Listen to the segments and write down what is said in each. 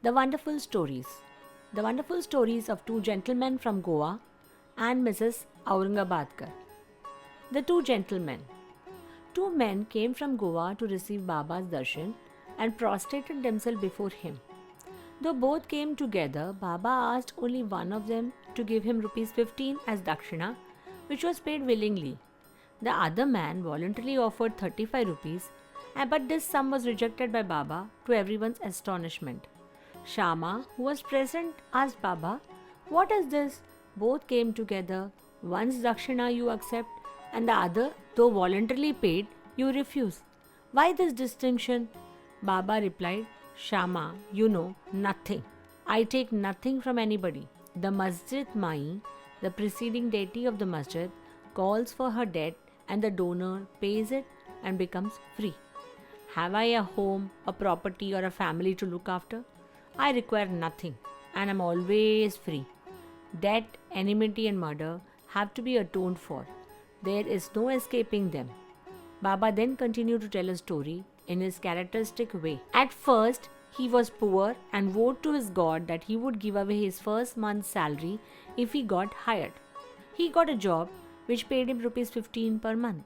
The Wonderful Stories. The Wonderful Stories of Two Gentlemen from Goa and Mrs. Aurangabadkar. The Two Gentlemen. Two men came from Goa to receive Baba's darshan and prostrated themselves before him. Though both came together, Baba asked only one of them to give him rupees 15 as dakshina, which was paid willingly. The other man voluntarily offered 35 rupees, but this sum was rejected by Baba to everyone's astonishment. Shama, who was present, asked Baba, "What is this? Both came together. One's dakshina you accept, and the other, though voluntarily paid, you refuse. Why this distinction?" Baba replied, "Shama, you know nothing. I take nothing from anybody. The Masjid Mai, the preceding deity of the masjid, calls for her debt and the donor pays it and becomes free. Have I a home, a property, or a family to look after? I require nothing and am always free. Debt, enmity, and murder have to be atoned for. There is no escaping them." Baba then continued to tell a story in his characteristic way. At first, he was poor and vowed to his God that he would give away his first month's salary if he got hired. He got a job which paid him rupees 15 per month.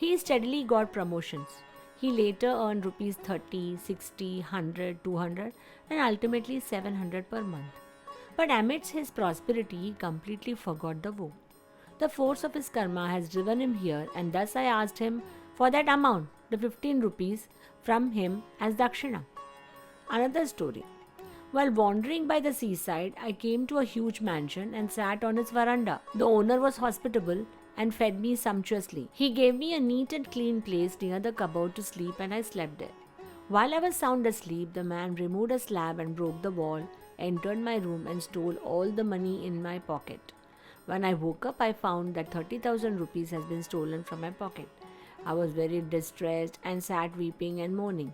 He steadily got promotions. He later earned rupees 30, 60, 100, 200 and ultimately 700 per month. But amidst his prosperity, he completely forgot the vow. The force of his karma has driven him here, and thus I asked him for that amount, the 15 rupees, from him as dakshina. Another story. While wandering by the seaside, I came to a huge mansion and sat on its veranda. The owner was hospitable and fed me sumptuously. He gave me a neat and clean place near the cupboard to sleep, and I slept there. While I was sound asleep, the man removed a slab and broke the wall, entered my room and stole all the money in my pocket. When I woke up, I found that 30,000 rupees has been stolen from my pocket. I was very distressed and sat weeping and moaning.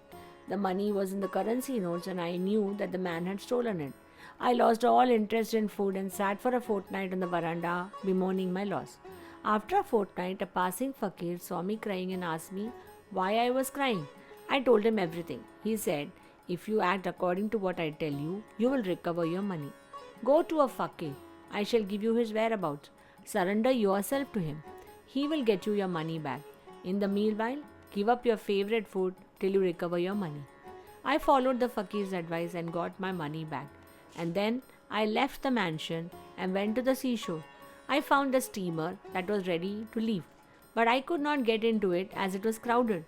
The money was in the currency notes, and I knew that the man had stolen it. I lost all interest in food and sat for a fortnight on the veranda, bemoaning my loss. After a fortnight, a passing fakir saw me crying and asked me why I was crying. I told him everything. He said, "If you act according to what I tell you, you will recover your money. Go to a fakir. I shall give you his whereabouts. Surrender yourself to him. He will get you your money back. In the meanwhile, give up your favorite food till you recover your money." I followed the fakir's advice and got my money back. And then I left the mansion and went to the seashore. I found a steamer that was ready to leave, but I could not get into it as it was crowded.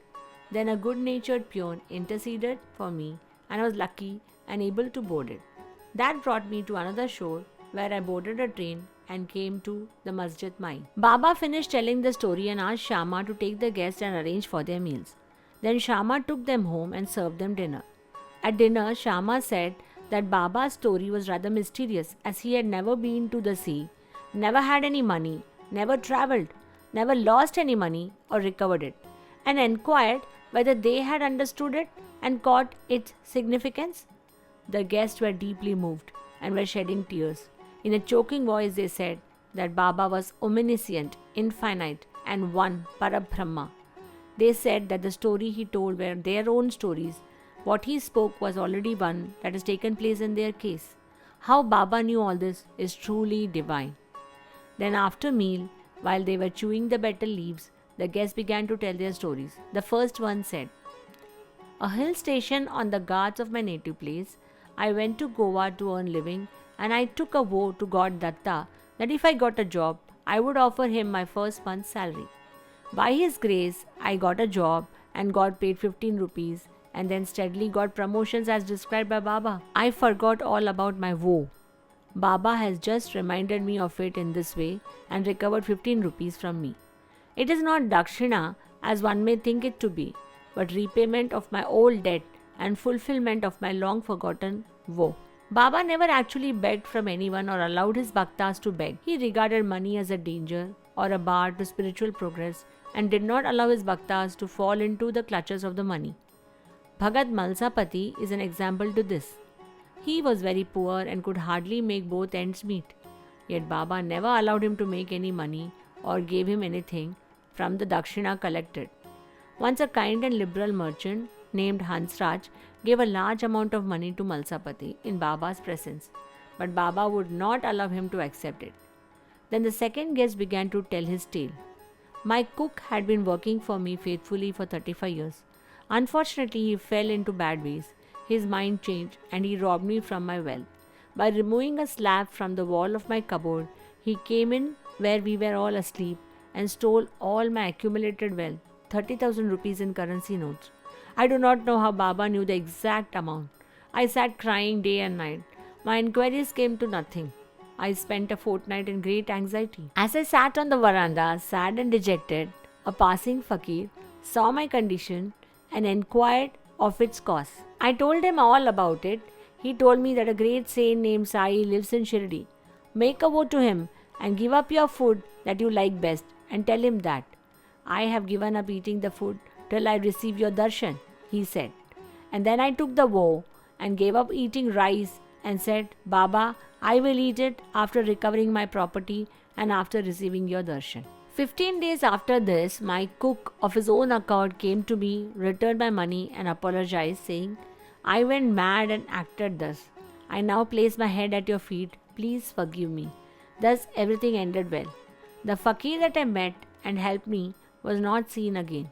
Then a good-natured peon interceded for me, and I was lucky and able to board it. That brought me to another shore where I boarded a train and came to the Masjid Mai. Baba finished telling the story and asked Shama to take the guests and arrange for their meals. Then Shama took them home and served them dinner. At dinner, Shama said that Baba's story was rather mysterious, as he had never been to the sea, never had any money, never travelled, never lost any money or recovered it, and enquired whether they had understood it and caught its significance. The guests were deeply moved and were shedding tears. In a choking voice, they said that Baba was omniscient, infinite, and one, Parabrahma. They said that the story he told were their own stories. What he spoke was already one that has taken place in their case. How Baba knew all this is truly divine. Then after meal, while they were chewing the betel leaves, the guests began to tell their stories. The first one said, "A hill station on the ghats of my native place, I went to Goa to earn living, and I took a vow to God Datta that if I got a job, I would offer him my first month's salary. By his grace, I got a job and got paid 15 rupees and then steadily got promotions as described by Baba. I forgot all about my woe. Baba has just reminded me of it in this way and recovered 15 rupees from me. It is not dakshina as one may think it to be, but repayment of my old debt and fulfillment of my long forgotten woe." Baba never actually begged from anyone or allowed his bhaktas to beg. He regarded money as a danger or a bar to spiritual progress and did not allow his bhaktas to fall into the clutches of the money. Bhagat Malsapati is an example to this. He was very poor and could hardly make both ends meet. Yet Baba never allowed him to make any money or gave him anything from the dakshina collected. Once a kind and liberal merchant named Hansraj gave a large amount of money to Malsapati in Baba's presence, but Baba would not allow him to accept it. Then the second guest began to tell his tale. My cook had been working for me faithfully for 35 years. Unfortunately, he fell into bad ways. His mind changed and he robbed me from my wealth. By removing a slab from the wall of my cupboard, he came in where we were all asleep and stole all my accumulated wealth, 30,000 rupees in currency notes. I do not know how Baba knew the exact amount. I sat crying day and night. My inquiries came to nothing. I spent a fortnight in great anxiety. As I sat on the veranda, sad and dejected, a passing fakir saw my condition and inquired of its cause. I told him all about it. He told me that a great saint named Sai lives in Shirdi. Make a vow to him and give up your food that you like best and tell him that. I have given up eating the food till I receive your darshan, he said. And then I took the vow and gave up eating rice and said, Baba, I will eat it after recovering my property and after receiving your darshan. 15 days after this, my cook of his own accord came to me, returned my money and apologized, saying, I went mad and acted thus. I now place my head at your feet. Please forgive me. Thus everything ended well. The fakir that I met and helped me was not seen again.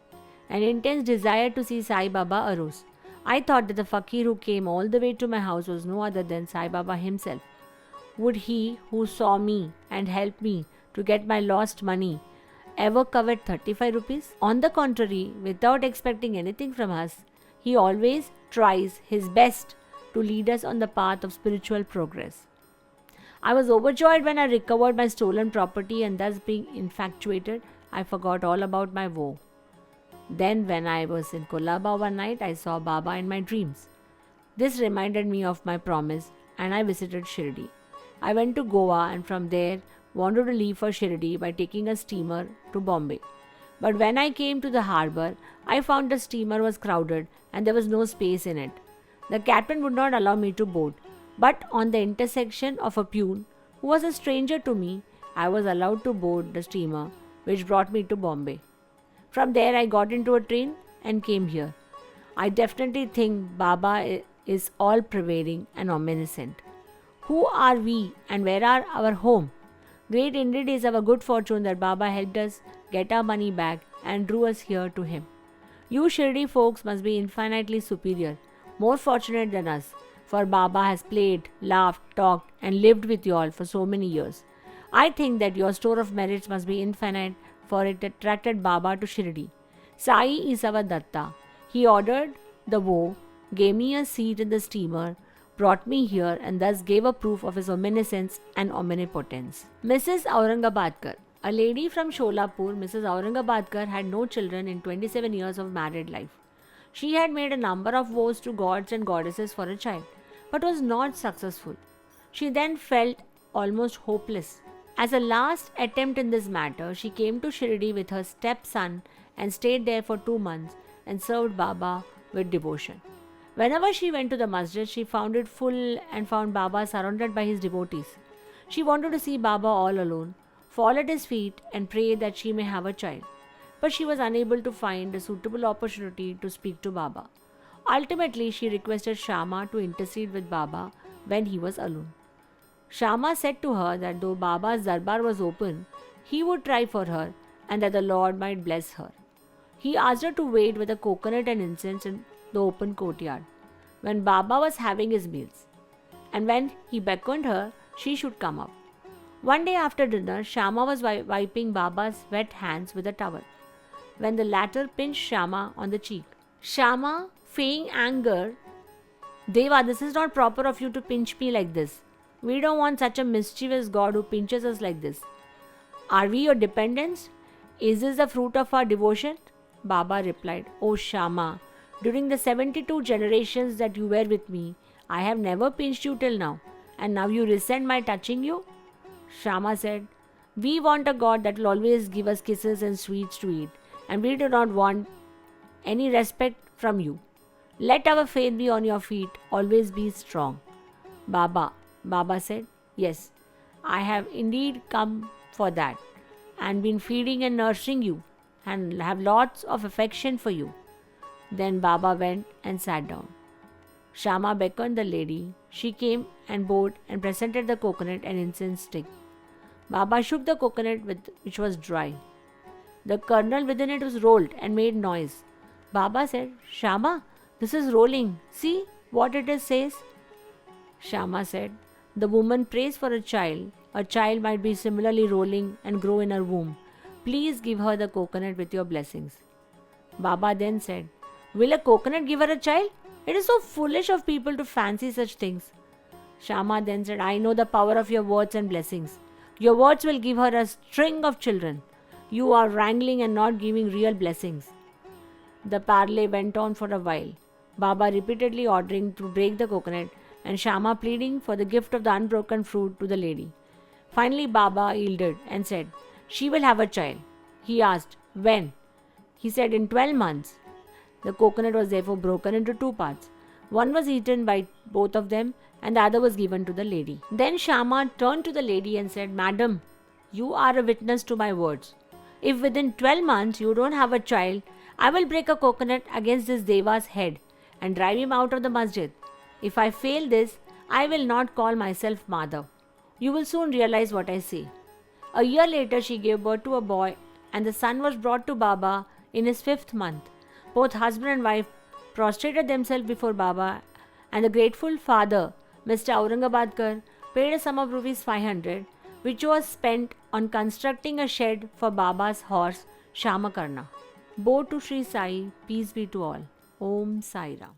An intense desire to see Sai Baba arose. I thought that the fakir who came all the way to my house was no other than Sai Baba himself. Would he who saw me and helped me to get my lost money ever covet 35 rupees? On the contrary, without expecting anything from us, he always tries his best to lead us on the path of spiritual progress. I was overjoyed when I recovered my stolen property, and thus being infatuated, I forgot all about my woe. Then when I was in Kolaba one night, I saw Baba in my dreams. This reminded me of my promise and I visited Shirdi. I went to Goa and from there wanted to leave for Shirdi by taking a steamer to Bombay. But when I came to the harbour, I found the steamer was crowded and there was no space in it. The captain would not allow me to board, but on the intersection of a peon, who was a stranger to me, I was allowed to board the steamer which brought me to Bombay. From there I got into a train and came here. I definitely think Baba is all-pervading and omniscient. Who are we and where are our home? Great indeed is our good fortune that Baba helped us get our money back and drew us here to him. You Shirdi folks must be infinitely superior, more fortunate than us, for Baba has played, laughed, talked and lived with you all for so many years. I think that your store of merits must be infinite, for it attracted Baba to Shirdi. Sai is our Datta. He ordered the woe, gave me a seat in the steamer, brought me here and thus gave a proof of his omniscience and omnipotence. Mrs. Aurangabadkar. A lady from Sholapur, Mrs. Aurangabadkar had no children in 27 years of married life. She had made a number of vows to gods and goddesses for a child, but was not successful. She then felt almost hopeless. As a last attempt in this matter, she came to Shirdi with her stepson and stayed there for 2 months and served Baba with devotion. Whenever she went to the masjid, she found it full and found Baba surrounded by his devotees. She wanted to see Baba all alone, fall at his feet and pray that she may have a child. But she was unable to find a suitable opportunity to speak to Baba. Ultimately, she requested Shama to intercede with Baba when he was alone. Shama said to her that though Baba's darbar was open, he would try for her and that the Lord might bless her. He asked her to wait with a coconut and incense in the open courtyard when Baba was having his meals, and when he beckoned her, she should come up. One day after dinner, Shama was wiping Baba's wet hands with a towel, when the latter pinched Shama on the cheek. Shama, feigning anger, Deva, this is not proper of you to pinch me like this. We don't want such a mischievous God who pinches us like this. Are we your dependents? Is this the fruit of our devotion? Baba replied, O Shama, during the 72 generations that you were with me, I have never pinched you till now, and now you resent my touching you? Shama said, we want a God that will always give us kisses and sweets to eat, and we do not want any respect from you. Let our faith be on your feet, always be strong. Baba said, yes, I have indeed come for that, and been feeding and nursing you, and have lots of affection for you. Then Baba went and sat down. Shama beckoned the lady. She came and bowed and presented the coconut and incense stick. Baba shook the coconut which was dry. The kernel within it was rolled and made noise. Baba said, Shama, this is rolling. See what it is says. Shama said, the woman prays for a child. A child might be similarly rolling and grow in her womb. Please give her the coconut with your blessings. Baba then said, will a coconut give her a child? It is so foolish of people to fancy such things. Shama then said, I know the power of your words and blessings. Your words will give her a string of children. You are wrangling and not giving real blessings. The parley went on for a while, Baba repeatedly ordering to break the coconut and Shama pleading for the gift of the unbroken fruit to the lady. Finally, Baba yielded and said, she will have a child. He asked, when? He said, in 12 months. The coconut was therefore broken into 2 parts. One was eaten by both of them and the other was given to the lady. Then Shama turned to the lady and said, Madam, you are a witness to my words. If within 12 months you don't have a child, I will break a coconut against this Deva's head and drive him out of the masjid. If I fail this, I will not call myself mother. You will soon realize what I say. A year later, she gave birth to a boy and the son was brought to Baba in his 5th month. Both husband and wife prostrated themselves before Baba and the grateful father, Mr. Aurangabadkar, paid a sum of rupees 500 which was spent on constructing a shed for Baba's horse, Shamakarna. Bow to Sri Sai, peace be to all. Om Sai Ram.